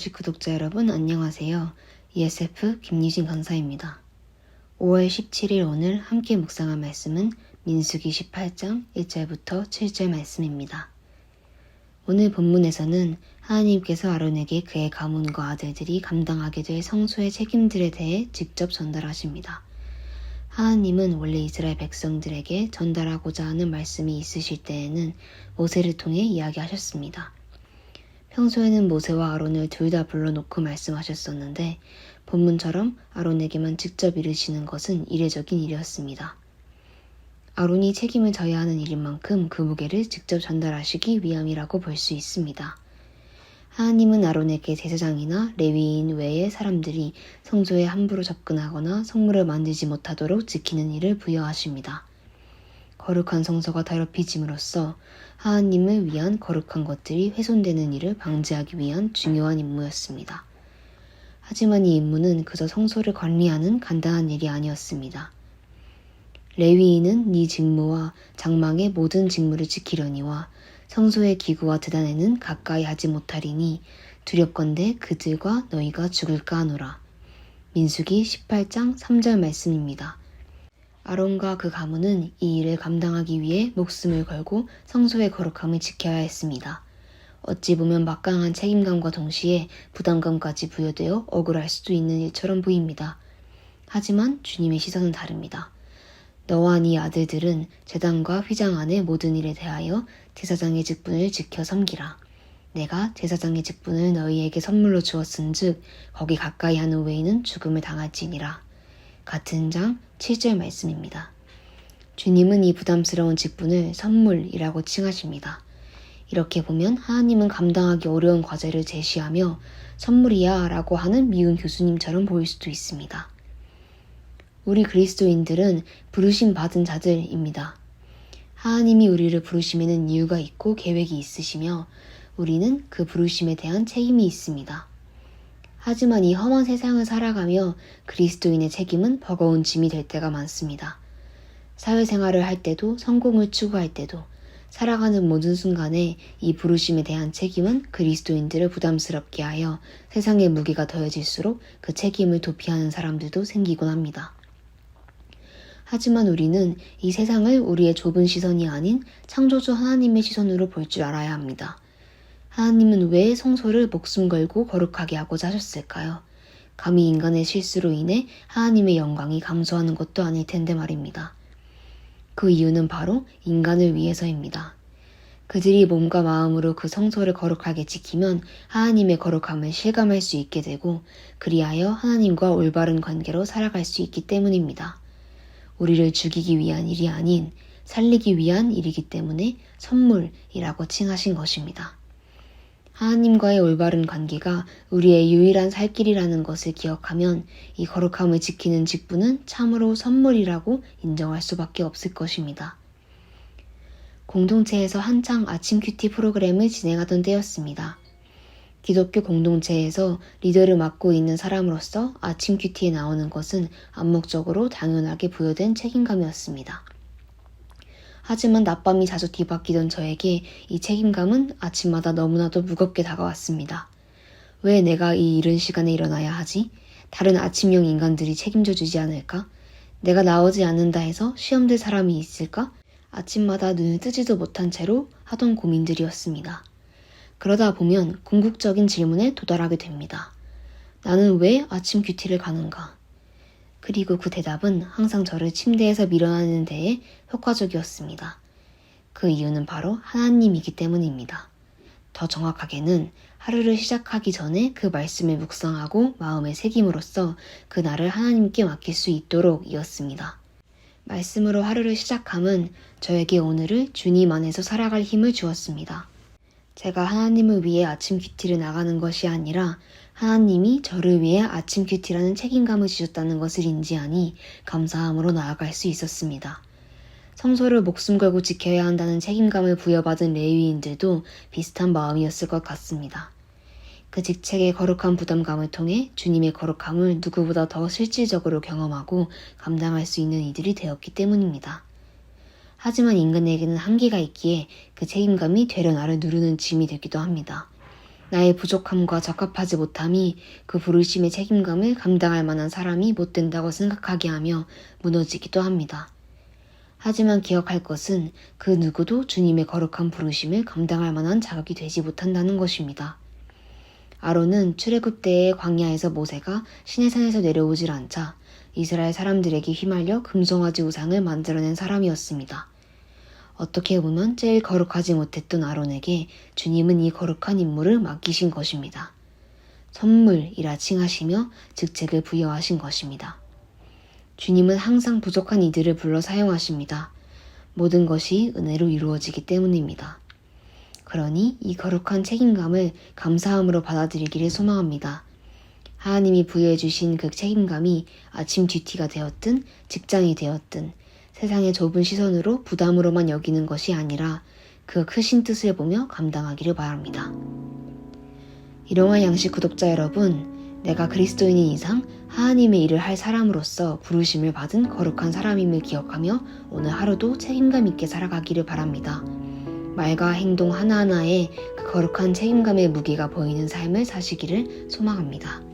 안식 구독자 여러분 안녕하세요. ESF 김유진 강사입니다. 5월 17일 오늘 함께 묵상할 말씀은 민수기 18장 1절부터 7절 말씀입니다. 오늘 본문에서는 하나님께서 아론에게 그의 가문과 아들들이 감당하게 될 성소의 책임들에 대해 직접 전달하십니다. 하나님은 원래 이스라엘 백성들에게 전달하고자 하는 말씀이 있으실 때에는 모세를 통해 이야기하셨습니다. 평소에는 모세와 아론을 둘 다 불러놓고 말씀하셨었는데 본문처럼 아론에게만 직접 이르시는 것은 이례적인 일이었습니다. 아론이 책임을 져야 하는 일인 만큼 그 무게를 직접 전달하시기 위함이라고 볼 수 있습니다. 하나님은 아론에게 제사장이나 레위인 외의 사람들이 성소에 함부로 접근하거나 성물을 만들지 못하도록 지키는 일을 부여하십니다. 거룩한 성소가 더럽혀짐으로써 하나님을 위한 거룩한 것들이 훼손되는 일을 방지하기 위한 중요한 임무였습니다. 하지만 이 임무는 그저 성소를 관리하는 간단한 일이 아니었습니다. 레위인은 네 직무와 장막의 모든 직무를 지키려니와 성소의 기구와 드단에는 가까이 하지 못하리니 두렵건대 그들과 너희가 죽을까 하노라. 민수기 18장 3절 말씀입니다. 아론과 그 가문은 이 일을 감당하기 위해 목숨을 걸고 성소의 거룩함을 지켜야 했습니다. 어찌 보면 막강한 책임감과 동시에 부담감까지 부여되어 억울할 수도 있는 일처럼 보입니다. 하지만 주님의 시선은 다릅니다. 너와 네 아들들은 제단과 휘장 안의 모든 일에 대하여 제사장의 직분을 지켜 섬기라. 내가 제사장의 직분을 너희에게 선물로 주었은즉 거기 가까이 하는 외에는 죽음을 당할지니라. 같은 장 7절 말씀입니다. 주님은 이 부담스러운 직분을 선물이라고 칭하십니다. 이렇게 보면 하나님은 감당하기 어려운 과제를 제시하며 선물이야 라고 하는 미운 교수님처럼 보일 수도 있습니다. 우리 그리스도인들은 부르심 받은 자들입니다. 하나님이 우리를 부르심에는 이유가 있고 계획이 있으시며 우리는 그 부르심에 대한 책임이 있습니다. 하지만 이 험한 세상을 살아가며 그리스도인의 책임은 버거운 짐이 될 때가 많습니다. 사회생활을 할 때도 성공을 추구할 때도 살아가는 모든 순간에 이 부르심에 대한 책임은 그리스도인들을 부담스럽게 하여 세상의 무게가 더해질수록 그 책임을 도피하는 사람들도 생기곤 합니다. 하지만 우리는 이 세상을 우리의 좁은 시선이 아닌 창조주 하나님의 시선으로 볼 줄 알아야 합니다. 하나님은 왜 성소를 목숨 걸고 거룩하게 하고자 하셨을까요? 감히 인간의 실수로 인해 하나님의 영광이 감소하는 것도 아닐 텐데 말입니다. 그 이유는 바로 인간을 위해서입니다. 그들이 몸과 마음으로 그 성소를 거룩하게 지키면 하나님의 거룩함을 실감할 수 있게 되고 그리하여 하나님과 올바른 관계로 살아갈 수 있기 때문입니다. 우리를 죽이기 위한 일이 아닌 살리기 위한 일이기 때문에 선물이라고 칭하신 것입니다. 하나님과의 올바른 관계가 우리의 유일한 살 길이라는 것을 기억하면 이 거룩함을 지키는 직분은 참으로 선물이라고 인정할 수밖에 없을 것입니다. 공동체에서 한창 아침 큐티 프로그램을 진행하던 때였습니다. 기독교 공동체에서 리더를 맡고 있는 사람으로서 아침 큐티에 나오는 것은 암묵적으로 당연하게 부여된 책임감이었습니다. 하지만 낮밤이 자주 뒤바뀌던 저에게 이 책임감은 아침마다 너무나도 무겁게 다가왔습니다. 왜 내가 이 이른 시간에 일어나야 하지? 다른 아침형 인간들이 책임져 주지 않을까? 내가 나오지 않는다 해서 시험될 사람이 있을까? 아침마다 눈을 뜨지도 못한 채로 하던 고민들이었습니다. 그러다 보면 궁극적인 질문에 도달하게 됩니다. 나는 왜 아침 큐티를 가는가? 그리고 그 대답은 항상 저를 침대에서 밀어내는 데에 효과적이었습니다. 그 이유는 바로 하나님이기 때문입니다. 더 정확하게는 하루를 시작하기 전에 그 말씀을 묵상하고 마음에 새김으로써 그 날을 하나님께 맡길 수 있도록 이었습니다. 말씀으로 하루를 시작함은 저에게 오늘을 주님 안에서 살아갈 힘을 주었습니다. 제가 하나님을 위해 아침 큐티를 나가는 것이 아니라 하나님이 저를 위해 아침 큐티라는 책임감을 주셨다는 것을 인지하니 감사함으로 나아갈 수 있었습니다. 성소를 목숨 걸고 지켜야 한다는 책임감을 부여받은 레위인들도 비슷한 마음이었을 것 같습니다. 그 직책의 거룩한 부담감을 통해 주님의 거룩함을 누구보다 더 실질적으로 경험하고 감당할 수 있는 이들이 되었기 때문입니다. 하지만 인간에게는 한계가 있기에 그 책임감이 되려 나를 누르는 짐이 되기도 합니다. 나의 부족함과 적합하지 못함이 그 부르심의 책임감을 감당할 만한 사람이 못 된다고 생각하게 하며 무너지기도 합니다. 하지만 기억할 것은 그 누구도 주님의 거룩한 부르심을 감당할 만한 자격이 되지 못한다는 것입니다. 아론은 출애굽 때의 광야에서 모세가 시내산에서 내려오질 않자 이스라엘 사람들에게 휘말려 금송아지 우상을 만들어낸 사람이었습니다. 어떻게 보면 제일 거룩하지 못했던 아론에게 주님은 이 거룩한 임무를 맡기신 것입니다. 선물이라 칭하시며 직책을 부여하신 것입니다. 주님은 항상 부족한 이들을 불러 사용하십니다. 모든 것이 은혜로 이루어지기 때문입니다. 그러니 이 거룩한 책임감을 감사함으로 받아들이기를 소망합니다. 하나님이 부여해 주신 그 책임감이 아침 듀티가 되었든 직장이 되었든 세상의 좁은 시선으로 부담으로만 여기는 것이 아니라 그 크신 뜻을 보며 감당하기를 바랍니다. 일용할 양식 구독자 여러분, 내가 그리스도인인 이상 하나님의 일을 할 사람으로서 부르심을 받은 거룩한 사람임을 기억하며 오늘 하루도 책임감 있게 살아가기를 바랍니다. 말과 행동 하나하나에 그 거룩한 책임감의 무게가 보이는 삶을 사시기를 소망합니다.